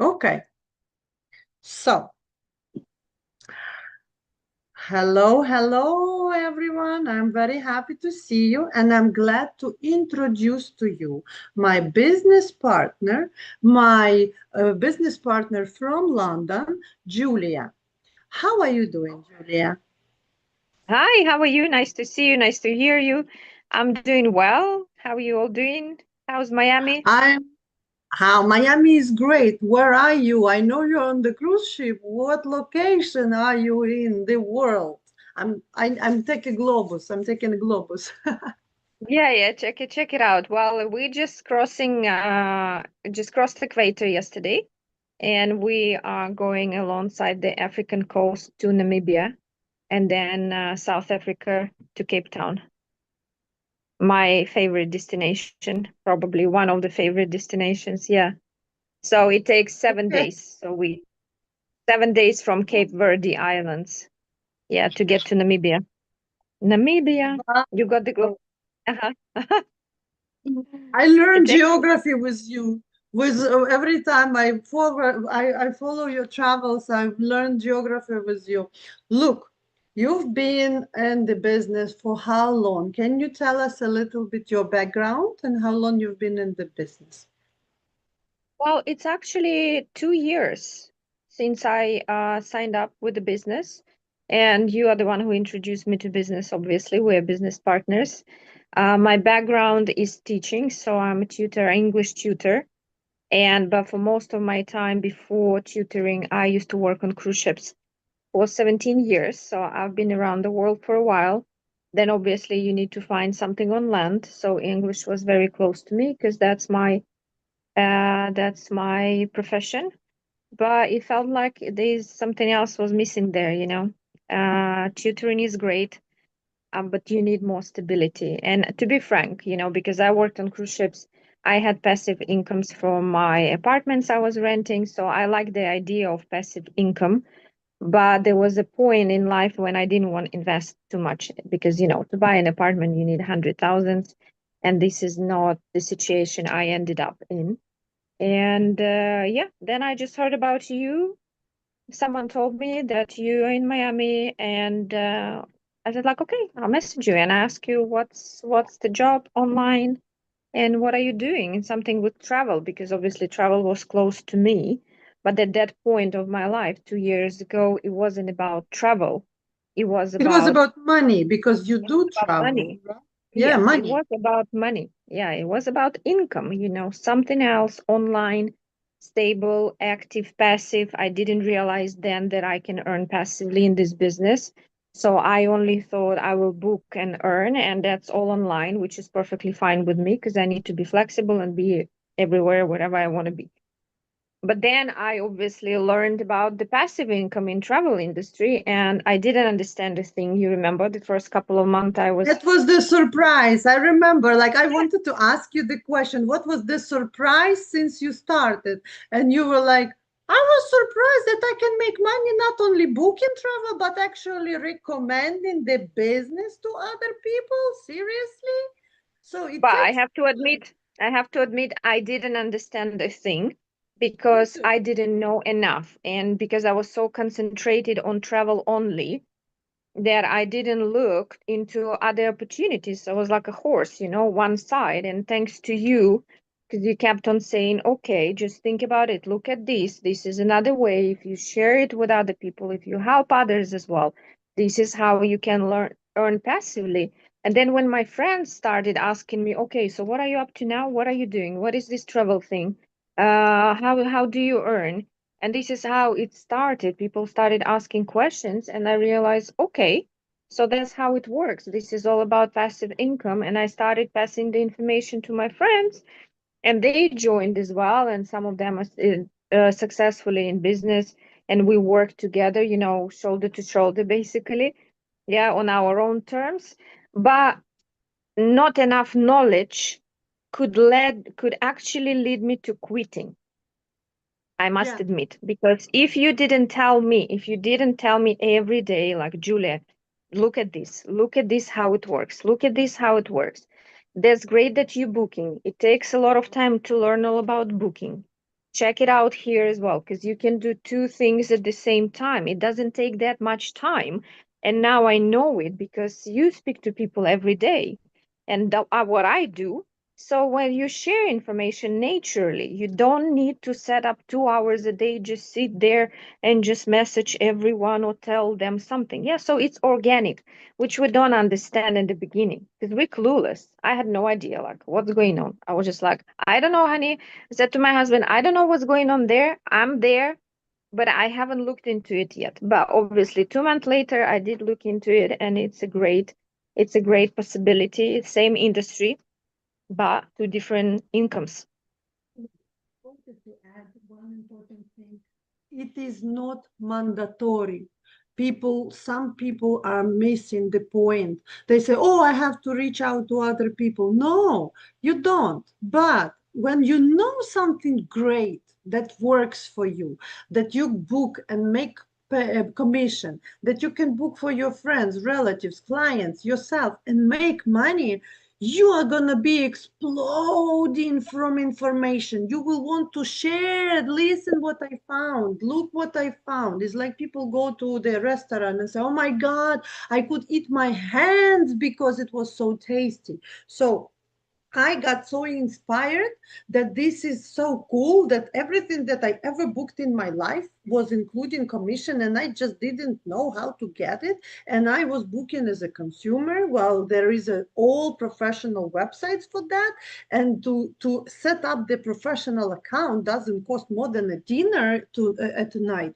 Okay. So, hello, everyone. I'm very happy to see you, and I'm glad to introduce to you my business partner, my business partner from London, Julia. How are you doing, Julia? Hi, how are you? Nice to see you. Nice to hear you. I'm doing well. How are you all doing? How's Miami? I'm How Miami is great. Where are you? I know you're on the cruise ship. What location are you in the world? I'm taking Globus. I'm taking a Globus. Yeah, check it out. Well, we just crossed Equator yesterday, and we are going alongside the African coast to Namibia and then South Africa to Cape Town. My favorite destination, probably one of the favorite destinations. Yeah. So it takes seven Okay. days. 7 days from Cape Verde Islands. Yeah, to get to Namibia. Namibia, you got the globe. Uh-huh. I It learned takes. geography with you. With every time I follow your travels, I've learned geography with you. Look, you've been in the business for how long? Can you tell us a little bit your background and how long you've been in the business? Well, it's actually 2 years since I signed up with the business, and you are the one who introduced me to business. Obviously, we're business partners. My background is teaching, so I'm a tutor, English tutor, and but for most of my time before tutoring, I used to work on cruise ships for 17 years. So I've been around the world for a while. Then obviously you need to find something on land. So English was very close to me because that's my profession. But it felt like there's something else was missing there. Tutoring is great, but you need more stability. And to be frank, because I worked on cruise ships, I had passive incomes from my apartments I was renting. So I like the idea of passive income, but there was a point in life when I didn't want to invest too much because, to buy an apartment, you need 100,000. And this is not the situation I ended up in. And yeah, then I just heard about you. Someone told me that you're in Miami, and I said, like, okay, I'll message you and ask you what's the job online and what are you doing? And something with travel, because obviously travel was close to me. But at that point of my life, 2 years ago, it wasn't about travel. It was It was about about money because you it was do about travel, money. right? Yeah, Yes, it money. was about money. Yeah, it was about income, something else online, stable, active, passive. I didn't realize then that I can earn passively in this business. So I only thought I will book and earn, and that's all online, which is perfectly fine with me because I need to be flexible and be everywhere, wherever I want to be. But then I obviously learned about the passive income in travel industry, and I didn't understand the thing. You remember the first couple of months I was. That was the surprise. I remember, like, I wanted to ask you the question, what was the surprise since you started? And you were like, I was surprised that I can make money not only booking travel, but actually recommending the business to other people. Seriously? So it But I takes have to time. admit, I have to admit, I didn't understand the thing Me because too. I didn't know enough, and because I was so concentrated on travel only that I didn't look into other opportunities. I was like a horse, one side. And thanks to you, because you kept on saying, okay, just think about it. Look at this. This is another way. If you share it with other people, if you help others as well, this is how you can earn passively. And then when my friends started asking me, okay, so what are you up to now? What are you doing? What is this travel thing? How do you earn? And this is how it started. People started asking questions, and I realized, okay, so that's how it works. This is all about passive income. And I started passing the information to my friends, and they joined as well. And some of them are successfully in business. And we work together, shoulder to shoulder, basically, yeah, on our own terms. But not enough knowledge could actually lead me to quitting. I must Yeah. admit, because if you didn't tell me every day, like, Julia, look at this, how it works, look at this, how it works. That's great that you're booking. It takes a lot of time to learn all about booking. check it out here as well, because you can do two things at the same time. It doesn't take that much time. And now I know it because you speak to people every day. And what I do. So when you share information naturally, you don't need to set up 2 hours a day, just sit there and just message everyone or tell them something. Yeah, so it's organic, which we don't understand in the beginning because we're clueless. I had no idea like what's going on. I was just like, I don't know, honey. I said to my husband, I don't know what's going on there. I'm there, but I haven't looked into it yet. But obviously, 2 months later, I did look into it, and it's a great possibility. Same industry, but two different incomes. Wanted to add one important thing. It is not mandatory. Some people are missing the point. They say, oh, I have to reach out to other people. No, you don't. But when you know something great that works for you, that you book and make commission, that you can book for your friends, relatives, clients, yourself, and make money, you are going to be exploding from information. You will want to share it. Listen what I found. Look what I found. It's like people go to the restaurant and say, oh my God, I could eat my hands because it was so tasty. So I got so inspired that this is so cool that everything that I ever booked in my life was including commission, and I just didn't know how to get it. And I was booking as a consumer. Well, there is all professional websites for that, and to set up the professional account doesn't cost more than a dinner at night.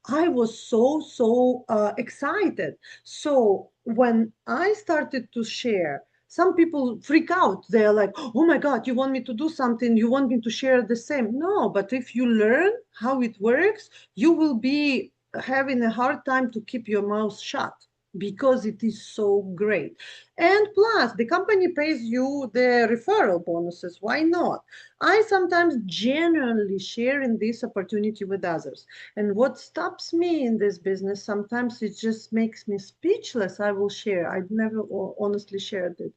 I was so excited. So when I started to share, some people freak out. They're like, oh my God, you want me to do something? You want me to share the same? No, but if you learn how it works, you will be having a hard time to keep your mouth shut because it is so great. And plus, the company pays you the referral bonuses. Why not? I sometimes genuinely share in this opportunity with others. And what stops me in this business, sometimes it just makes me speechless. I will share. I've never honestly shared it.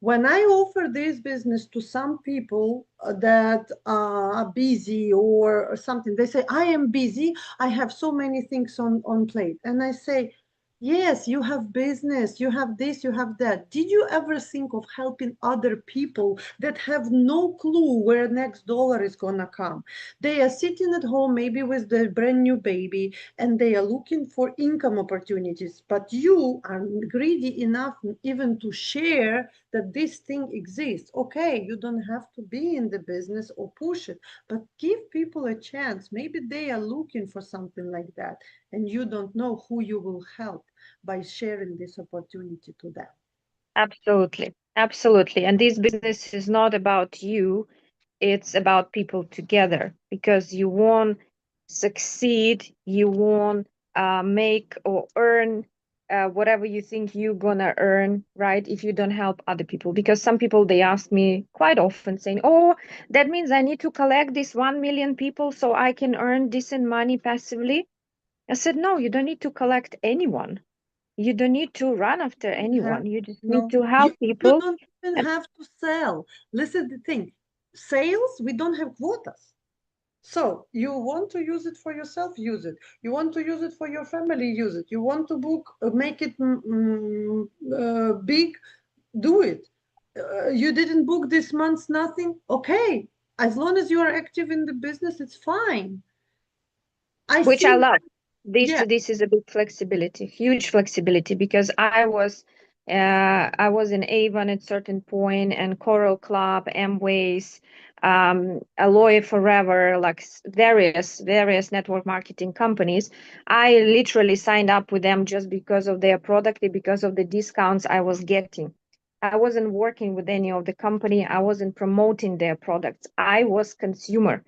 When I offer this business to some people that are busy or something, they say, I am busy. I have so many things on plate. And I say, yes, you have business, you have this, you have that. Did you ever think of helping other people that have no clue where next dollar is going to come? They are sitting at home, maybe with their brand new baby, and they are looking for income opportunities. But you are greedy enough even to share that this thing exists. Okay, you don't have to be in the business or push it, but give people a chance. Maybe they are looking for something like that, and you don't know who you will help by sharing this opportunity to them. Absolutely. Absolutely. And this business is not about you, it's about people together because you won't succeed, you won't make or earn whatever you think you're gonna earn, right? If you don't help other people. Because some people they ask me quite often saying, oh, that means I need to collect this 1 million people so I can earn decent money passively. I said, no, you don't need to collect anyone. You don't need to run after Have anyone. You just need no, to you help you people. don't even And have to sell. Listen, the thing, sales, we don't have quotas. So you want to use it for yourself, use it. You want to use it for your family, use it. You want to book, make it big, do it. You didn't book this month, nothing. Okay, as long as you are active in the business, it's fine. I which I see. love. This Yeah. this is a big flexibility, huge flexibility because I was in Avon at certain point and Coral Club, Amways, Aloe Forever, like various network marketing companies. I literally signed up with them just because of their product, because of the discounts I was getting. I wasn't working with any of the company. I wasn't promoting their products. I was consumer.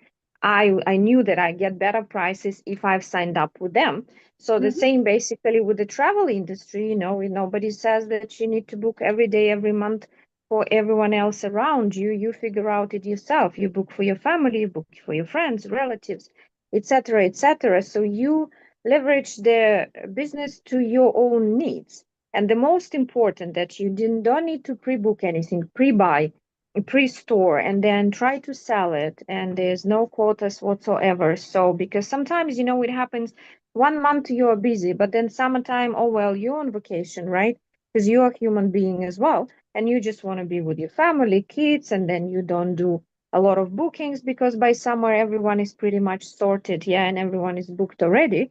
I knew that I get better prices if I've signed up with them. So the Mhm. same basically with the travel industry, nobody says that you need to book every day, every month for everyone else around you. You figure out it yourself. You book for your family, you book for your friends, relatives, etc., etc. So you leverage the business to your own needs. And the most important that you don't need to pre-book anything, pre-buy pre-store and then try to sell it, and there's no quotas whatsoever. So because sometimes, it happens, 1 month you're busy, but then summertime, oh well, you're on vacation, right? Because you're a human being as well, and you just want to be with your family, kids, and then you don't do a lot of bookings because by summer everyone is pretty much sorted, yeah, and everyone is booked already.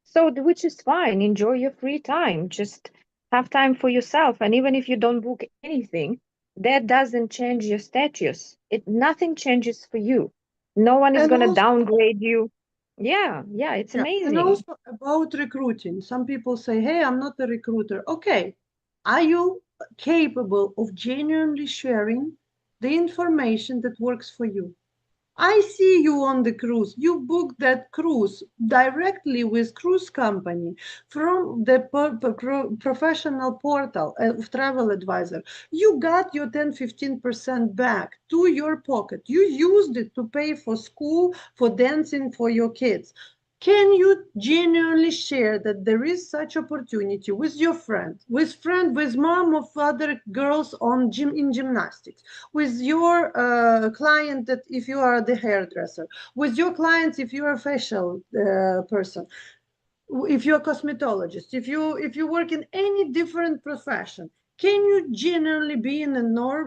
So which is fine, enjoy your free time, just have time for yourself. And even if you don't book anything, that doesn't change your status. Nothing changes for you. No one is And gonna also, downgrade you. Yeah, yeah, it's yeah, and amazing. also about recruiting. Some people say, "Hey, I'm not a recruiter." Okay, are you capable of genuinely sharing the information that works for you? I see you on the cruise. You booked that cruise directly with cruise company from the professional portal of travel advisor. You got your 10-15% back to your pocket. You used it to pay for school, for dancing for your kids. Can you genuinely share that there is such opportunity with your with mom of other girls on in gymnastics, with your client that if you are the hairdresser, with your clients if you are a facial person, if you're a cosmetologist, if you work in any different profession, can you genuinely be in a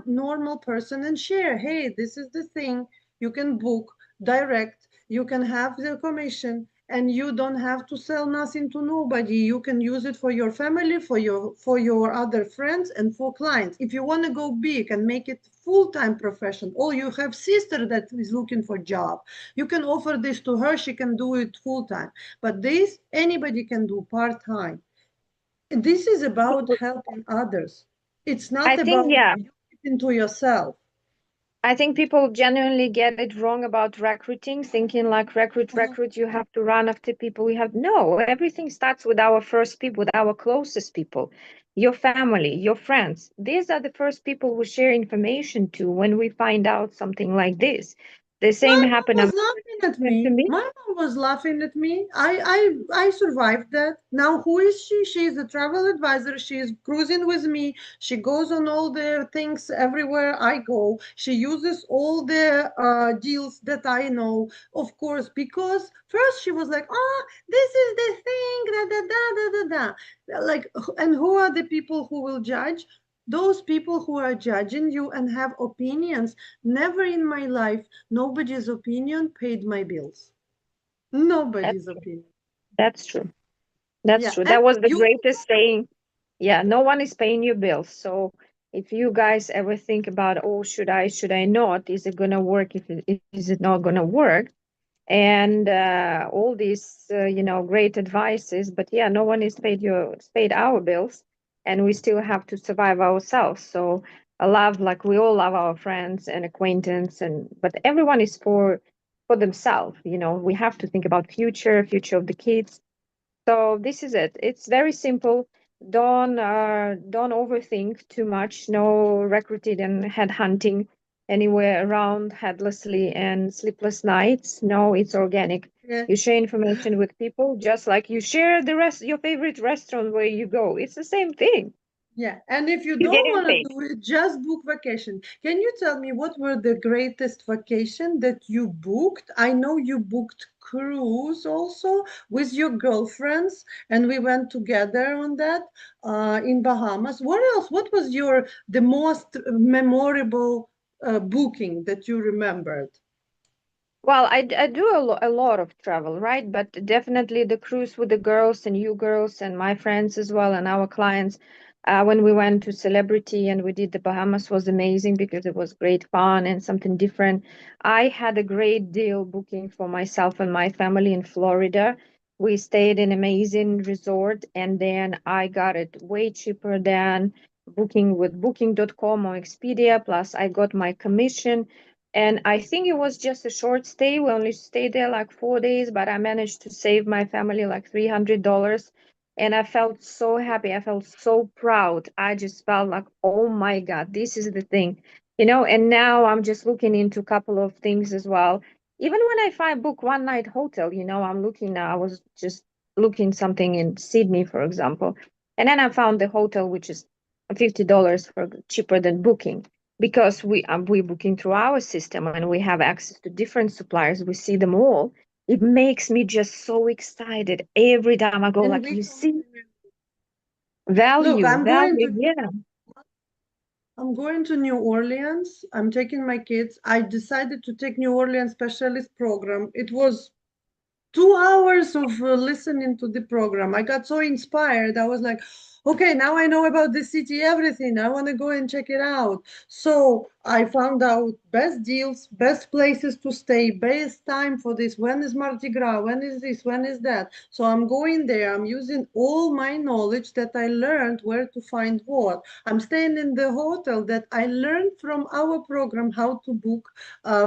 normal person and share, hey, this is the thing, you can book direct, you can have the commission, and you don't have to sell nothing to nobody. You can use it for your family, for your other friends, and for clients. If you want to go big and make it full-time profession, or you have sister that is looking for job, you can offer this to her, she can do it full-time. But this anybody can do part-time. This is about helping others. It's I not think, about yeah, you into yourself. I think people genuinely get it wrong about recruiting, thinking like recruit, Mhm. recruit, you have to run after people. We have no, everything starts with our first people, with our closest people, your family, your friends. These are the first people we share information to when we find out something like this. The same My mom happened was laughing at to me. me. My mom was laughing at me. I survived that. Now who is she? She is a travel advisor. She is cruising with me. She goes on all the things everywhere I go. She uses all the deals that I know, of course, because first she was like, "Oh, this is the thing, da da da da da da." Like, and who are the people who will judge? Those people who are judging you and have opinions. Never in my life nobody's opinion paid my bills. That's Nobody's true. opinion. That's true. That's Yeah. true. And That was the you, greatest saying. Yeah, no one is paying your bills. So if you guys ever think about, oh, should I not? Is it gonna work? Is it not gonna work? And all these, great advices. But yeah, no one is paid our bills, and we still have to survive ourselves. So I love, like, we all love our friends and acquaintance, and but everyone is for themselves. We have to think about future of the kids. So this is it. It's very simple. Don't overthink too much. No recruiting and headhunting anywhere around headlessly and sleepless nights. No, it's organic. yeah, You share information with people just like you share your favorite restaurant where you go. It's the same thing. yeah. And if you You're don't getting want to paid. do it, just book vacation. Can you tell me what were the greatest vacation that you booked? I know you booked cruise also with your girlfriends, and we went together on that in Bahamas. What else? What was the most memorable booking that you remembered? Well, I do a lot of travel, right? But definitely the cruise with the girls and you girls and my friends as well and our clients. When we went to Celebrity and we did the Bahamas was amazing because it was great fun and something different. I had a great deal booking for myself and my family in Florida. We stayed in amazing resort and then I got it way cheaper than booking with Booking.com or Expedia. Plus, I got my commission and I think it was just a short stay. We only stayed there like 4 days, but I managed to save my family like $300. And I felt so happy. I felt so proud. I just felt like, oh my God, this is the thing. And now I'm just looking into a couple of things as well. Even when I find book one night hotel, I'm looking now. I was just looking something in Sydney, for example. And then I found the hotel which is $50 for cheaper than booking. because we're booking through our system and we have access to different suppliers. We see them all. It makes me just so excited every time I go. And Like, we you don't see, remember. Look, value, yeah. I'm going to New Orleans. I'm taking my kids. I decided to take New Orleans specialist program. It was 2 hours of listening to the program. I got so inspired. I was like, okay, now I know about the city, everything. I want to go and check it out. So I found out best deals, best places to stay, best time for this. When is Mardi Gras? When is this? When is that? So I'm going there. I'm using all my knowledge that I learned where to find what. I'm staying in the hotel that I learned from our program how to book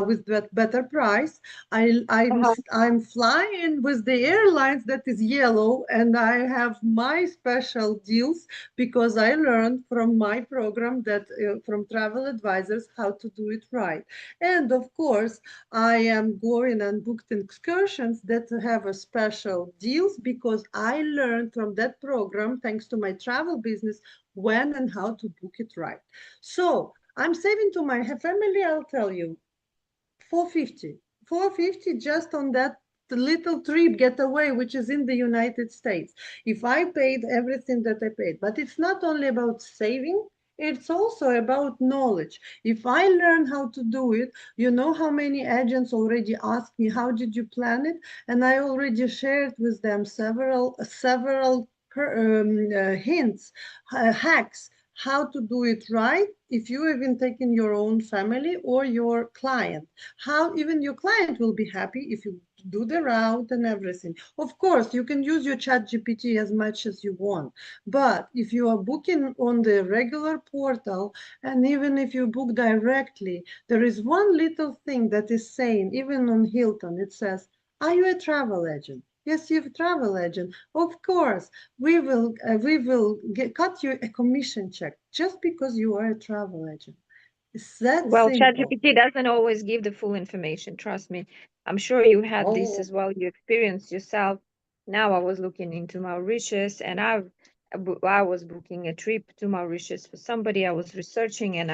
with better price. Uh-huh. I'm flying with the airlines that is yellow, and I have my special deals because I learned from my program that from travel advisors how to do it right. And of course, I am going and booked excursions that have a special deals because I learned from that program, thanks to my travel business, when and how to book it right. So I'm saving to my family, I'll tell you, 450. 450 just on that little trip getaway, which is in the United States. If I paid everything that I paid, but it's not only about saving, it's also about knowledge. If I learn how to do it, you know how many agents already asked me, how did you plan it? And I already shared with them several hints, hacks, how to do it right if you even taken your own family or your client, how even your client will be happy if you do the route and everything. Of course, you can use your chat GPT as much as you want, but if you are booking on the regular portal, and even if you book directly, there is one little thing that is saying, even on Hilton, it says, are you a travel agent? Yes, you're a travel agent. Of course, cut you a commission check just because you are a travel agent. It's that Well, simple. ChatGPT doesn't always give the full information, trust me. I'm sure you had this Oh, as well. You experienced yourself. Now I was looking into Mauritius and I was booking a trip to Mauritius for somebody. I was researching and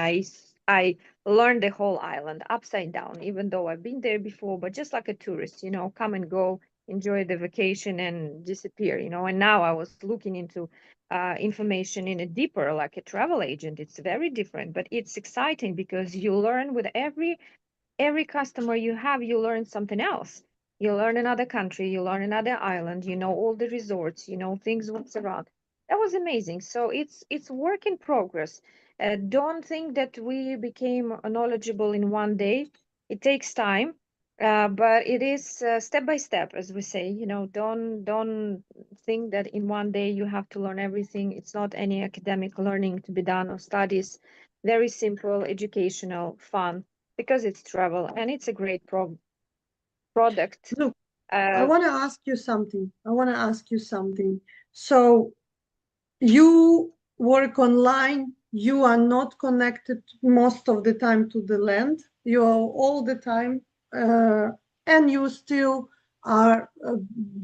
I learned the whole island upside down, even though I've been there before, but just like a tourist, come and go, enjoy the vacation and disappear. And now I was looking into information in a deeper, like a travel agent. It's very different, but it's exciting because you learn with every customer you have, you learn something else. You learn another country, you learn another island, all the resorts, things what's around. That was amazing. So it's work in progress. Don't think that we became knowledgeable in one day. It takes time, but it is step by step, as we say. Don't think that in one day you have to learn everything. It's not any academic learning to be done or studies. Very simple, educational, fun because it's travel and it's a great product. look, I Uh, want to ask you something. I want to ask you something. So you work online, you are not connected most of the time to the land, you are all the time, uh, and you still are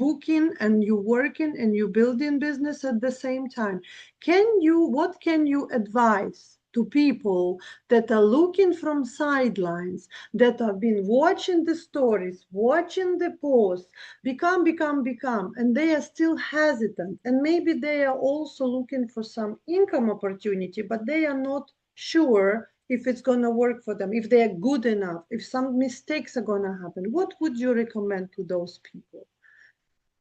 booking and you working and you building business at the same time. What can you advise to people that are looking from sidelines, that have been watching the stories, watching the posts, become, and they are still hesitant, and maybe they are also looking for some income opportunity, but they are not sure if it's going to work for them, if they are good enough, if some mistakes are going to happen. What would you recommend to those people?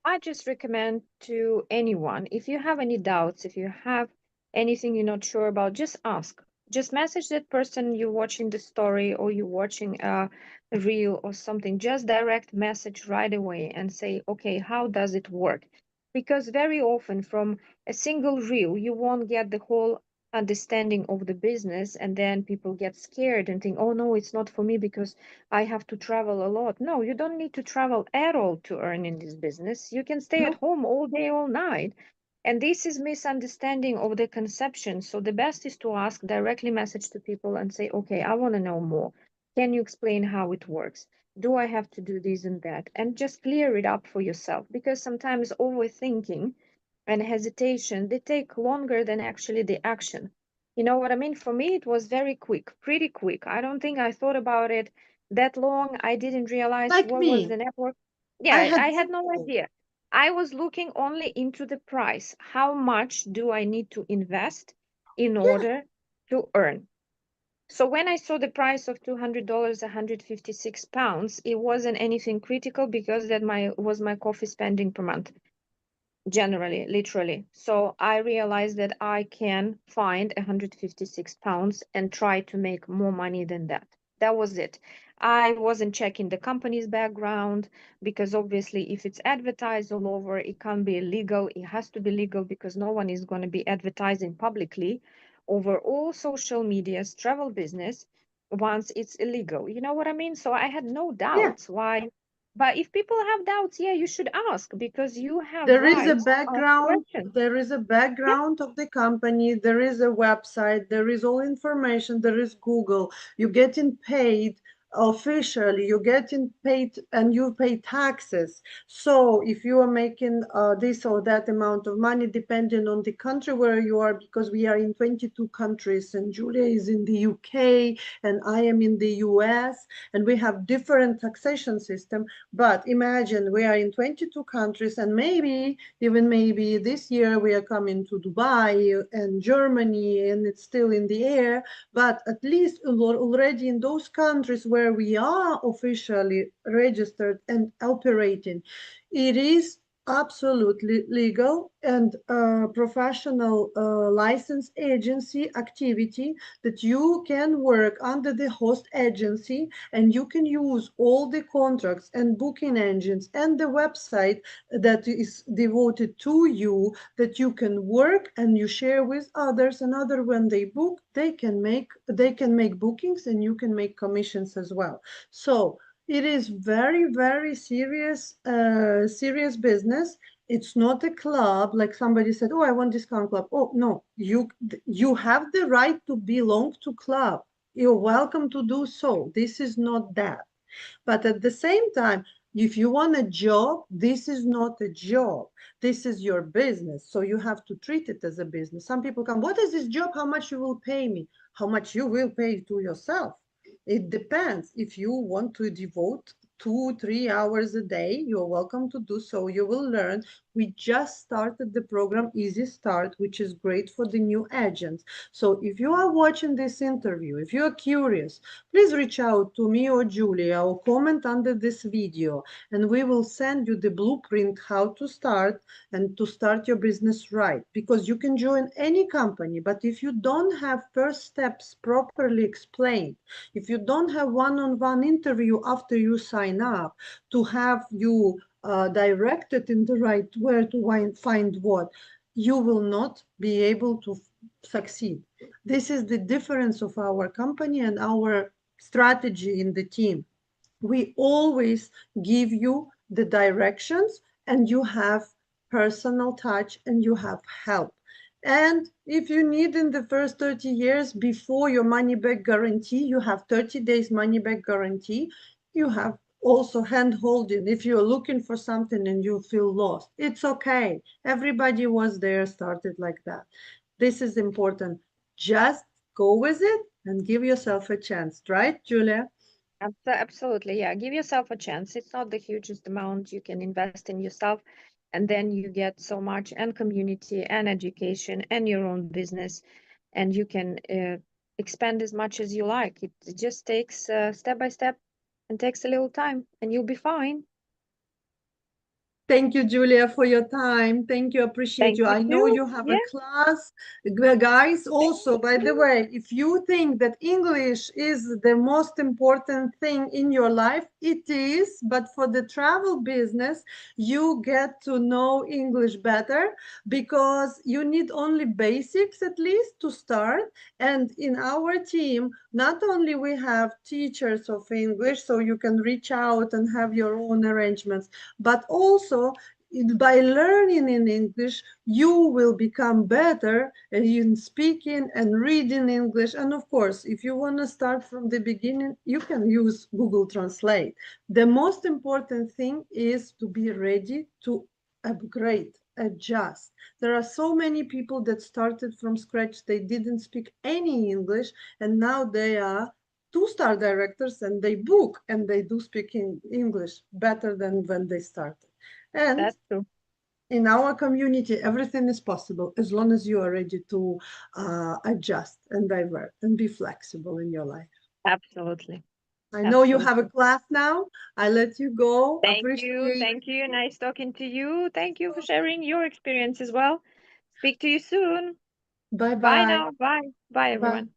I just recommend to anyone, if you have any doubts, if you have anything you're not sure about, just ask. Just message that person you're watching the story or you're watching a reel or something. Just direct message right away and say, okay, how does it work? Because very often from a single reel, you won't get the whole understanding of the business, and then people get scared and think, oh no, it's not for me because I have to travel a lot. No, you don't need to travel at all to earn in this business. You can stay at No. home all day, all night. And this is misunderstanding of the conception. So the best is to ask, directly message to people and say, okay, I want to know more. Can you explain how it works? Do I have to do this and that? And just clear it up for yourself, because sometimes overthinking and hesitation, they take longer than actually the action. You know what I mean? For me, it was very quick, pretty quick. I don't think I thought about it that long. I didn't realize Like what was me, the network. I Yeah, had I had no zero. idea. I was looking only into the price. How much do I need to invest in Yeah, order to earn? So when I saw the price of $200, 156 pounds, it wasn't anything critical because that my was my coffee spending per month, generally, literally. So I realized that I can find 156 pounds and try to make more money than that. That was it. I wasn't checking the company's background because obviously, if it's advertised all over, it can't be illegal. It has to be legal because no one is going to be advertising publicly over all social media's travel business once it's illegal. You know what I mean? So I had no yeah. doubts why. But if people have doubts, yeah, you should ask because you have There is a rights to ask background, questions. there is a Yeah, background of the company, there is a website, there is all information, there is Google. You're getting paid officially, you're getting paid and you pay taxes. So if you are making this or that amount of money, depending on the country where you are, because we are in 22 countries and Julia is in the UK and I am in the US, and we have different taxation system. But imagine we are in 22 countries, and maybe, even maybe this year we are coming to Dubai and Germany, and it's still in the air. But at least already in those countries where we are officially registered and operating, it is absolutely legal and professional license agency activity that you can work under the host agency, and you can use all the contracts and booking engines and the website that is devoted to you, that you can work and you share with others, and other when they book they can make bookings and you can make commissions as well. So it is very, very serious business. It's not a club like somebody said, oh, I want discount club. Oh no, you have the right to belong to club. You're welcome to do so. This is not that. But at the same time, if you want a job, this is not a job. This is your business. So you have to treat it as a business. Some people come, what is this job? How much you will pay me? How much you will pay to yourself? It depends. If you want to devote 2, 3 hours a day, you're welcome to do so. You will learn. We just started the program Easy Start, which is great for the new agents. So if you are watching this interview, if you are curious, please reach out to me or Julia or comment under this video, and we will send you the blueprint how to start and to start your business right. Because you can join any company, but if you don't have first steps properly explained, if you don't have one-on-one interview after you sign up to have you directed in the right where to find what, you will not be able to succeed. This is the difference of our company and our strategy in the team. We always give you the directions, and you have personal touch and you have help. And if you need in the first 30 years before your money back guarantee, you have 30 days money back guarantee. You have also hand holding if you're looking for something and you feel lost. It's okay. Everybody was there, started like that. This is important. Just go with it and give yourself a chance, right, Julia? Absolutely. Yeah. Give yourself a chance. It's not the hugest amount you can invest in yourself. And then you get so much and community and education and your own business. And you can expand as much as you like. It just takes step by step and takes a little time, and you'll be fine. Thank you, Julia, for your time. Thank you. Appreciate Thank you. you I know too. you have a Yeah. class. Guys, Thank also, by the you. way, if you think that English is the most important thing in your life, it is. But for the travel business, you get to know English better because you need only basics at least to start. And in our team, not only we have teachers of English, so you can reach out and have your own arrangements, but also by learning in English, you will become better in speaking and reading English. And of course, if you want to start from the beginning, you can use Google Translate. The most important thing is to be ready to upgrade. adjust. There are so many people that started from scratch, they didn't speak any English, and now they are two-star directors and they book and they do speak in English better than when they started. And That's true. in our community, everything is possible as long as you are ready to adjust and divert and be flexible in your life. Absolutely. I know you have a Absolutely. class now. I let you go. Thank you. Appreciate. Thank you. Nice talking to you. Thank you for sharing your experience as well. Speak to you soon. Bye Bye bye. now. Bye. Bye, Bye. everyone.